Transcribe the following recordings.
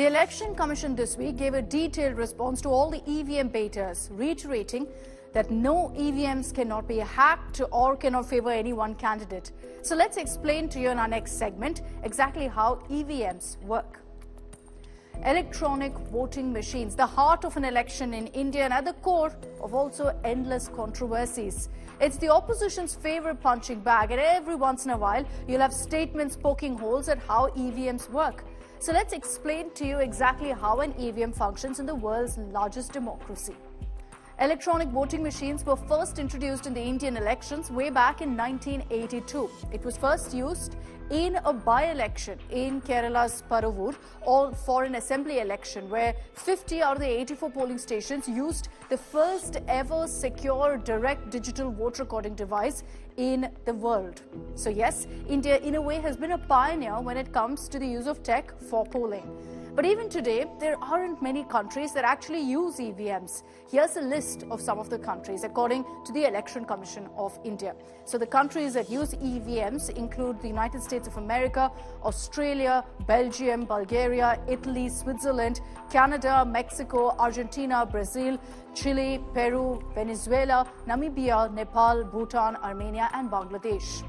Election Commission this week gave a detailed response to all the EVM baiters, reiterating that no EVMs cannot be hacked or cannot favor any one candidate. So let's explain to you in our next segment exactly how EVMs work. Electronic voting machines, the heart of an election in India and at the core of also endless controversies. It's the opposition's favorite punching bag, and every once in a while you'll have statements poking holes at how EVMs work. So let's explain to you exactly how an EVM functions in the world's largest democracy. Electronic voting machines were first introduced in the Indian elections way back in 1982. It was first used in a by-election in Kerala's Paravur, or for an assembly election where 50 out of the 84 polling stations used the first ever secure direct digital vote recording device in the world. So yes, India in a way has been a pioneer when it comes to the use of tech for polling. But even today, there aren't many countries that actually use EVMs. Here's a list of some of the countries according to the Election Commission of India. So the countries that use EVMs include the United States of America, Australia, Belgium, Bulgaria, Italy, Switzerland, Canada, Mexico, Argentina, Brazil, Chile, Peru, Venezuela, Namibia, Nepal, Bhutan, Armenia and Bangladesh.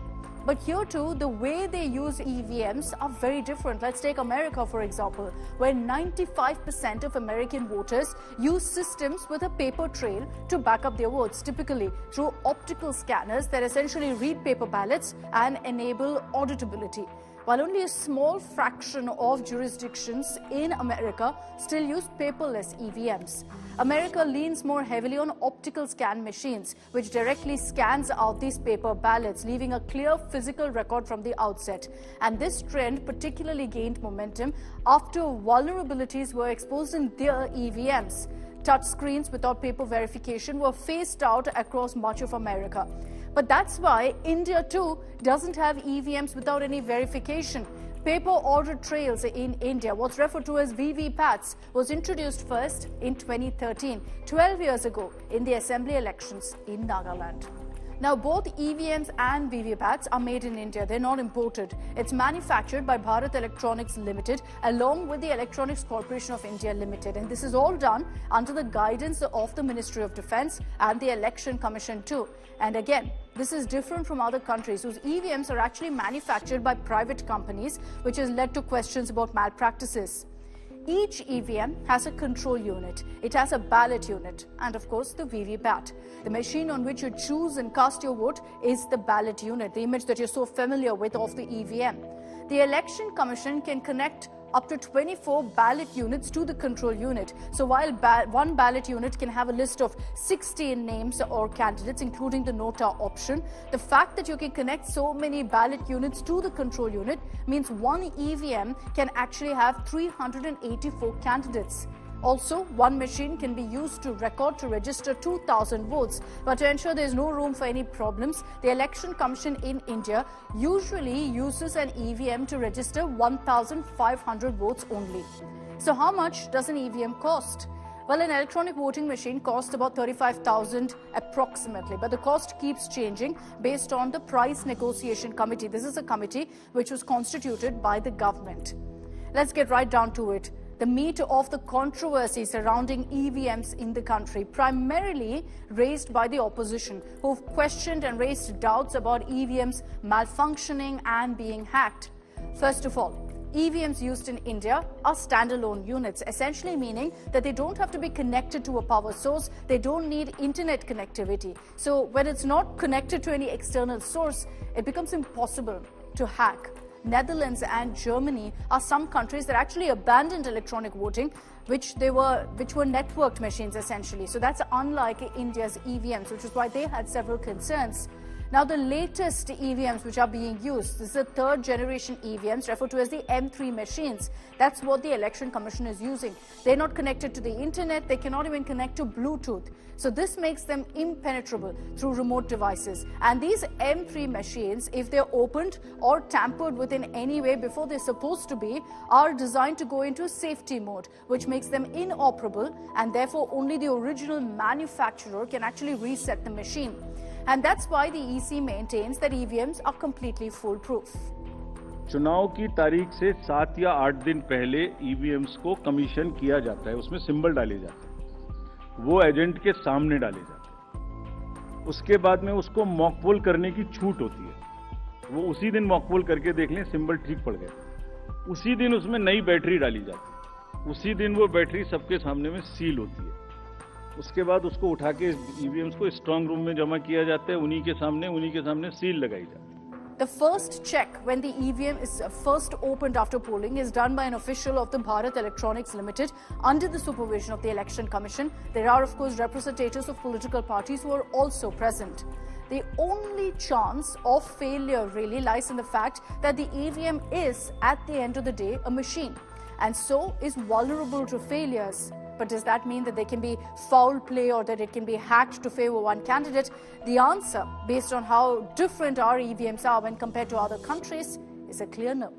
But here too, the way they use EVMs are very different. Let's take America, for example, where 95% of American voters use systems with a paper trail to back up their votes, typically through optical scanners that essentially read paper ballots and enable auditability. While only a small fraction of jurisdictions in America still use paperless EVMs. America leans more heavily on optical scan machines, which directly scans out these paper ballots, leaving a clear physical record from the outset. And this trend particularly gained momentum after vulnerabilities were exposed in their EVMs. Touchscreens without paper verification were phased out across much of America. But that's why India too doesn't have EVMs without any verification. Paper audit trails in India, what's referred to as vvpats, was introduced first in 2013, 12 years ago, in the assembly elections in Nagaland. Now, both EVMs and vvpats are made in India. They're not imported. It's manufactured by Bharat Electronics Limited along with the Electronics Corporation of India Limited. And this is all done under the guidance of the Ministry of Defence and the Election Commission too. And again, this is different from other countries whose EVMs are actually manufactured by private companies, which has led to questions about malpractices. Each EVM has a control unit, it has a ballot unit, and of course the vvpat. The machine on which you choose and cast your vote is the ballot unit, the image that you're so familiar with of the EVM. The Election Commission can connect up to 24 ballot units to the control unit. So while one ballot unit can have a list of 16 names or candidates, including the nota option, the fact that you can connect so many ballot units to the control unit means one EVM can actually have 384 candidates. Also, one machine can be used to register 2,000 votes. But to ensure there is no room for any problems, the Election Commission in India usually uses an EVM to register 1,500 votes only. So how much does an EVM cost? Well, an electronic voting machine costs about 35,000 approximately, but the cost keeps changing based on the price negotiation committee. This is a committee which was constituted by the government. Let's get right down to it. The meat of the controversy surrounding EVMs in the country, primarily raised by the opposition, who've questioned and raised doubts about EVMs malfunctioning and being hacked. First of all, EVMs used in India are standalone units, essentially meaning that they don't have to be connected to a power source, they don't need internet connectivity. So when it's not connected to any external source, it becomes impossible to hack. Netherlands and Germany are some countries that actually abandoned electronic voting, which were networked machines essentially. So that's unlike India's EVMs, which is why they had several concerns. Now, the latest EVMs which are being used, this is the third generation EVMs referred to as the M3 machines. That's what the Election Commission is using. They're not connected to the internet, they cannot even connect to Bluetooth. So this makes them impenetrable through remote devices. And these M3 machines, if they're opened or tampered with in any way before they're supposed to be, are designed to go into safety mode, which makes them inoperable, and therefore only the original manufacturer can actually reset the machine. And that's why the EC maintains that EVMs are completely foolproof. चुनाव की तारीख से 7 या 8 दिन पहले EVMs को commission किया जाता है, उसमें सिंबल डाले जाते हैं, वो एजेंट के सामने डाले जाते हैं। उसके बाद में उसको मॉकपोल करने की छूट होती है, वो उसी दिन मॉकपोल करके देख लें सिंबल ठीक पड़ गए, उसी दिन उसमें नई बैटरी डाली जाती है, उसी दिन वो बैटरी सबके सामने में सील होती है। उसके बाद उसको उठा के ईवीएम्स को स्ट्रांग रूम में जमा किया जाता है, उन्हीं के सामने सील लगाई जाती है। The first check when the EVM is first opened after polling is done by an official of the Bharat Electronics Limited under the supervision of the Election Commission. There are, of course, representatives of political parties who are also present. The only chance of failure really lies in the fact that the EVM is, at the end of the day, a machine and so is vulnerable to failures. But does that mean that there can be foul play or that it can be hacked to favor one candidate? The answer, based on how different our EVMs are when compared to other countries, is a clear no.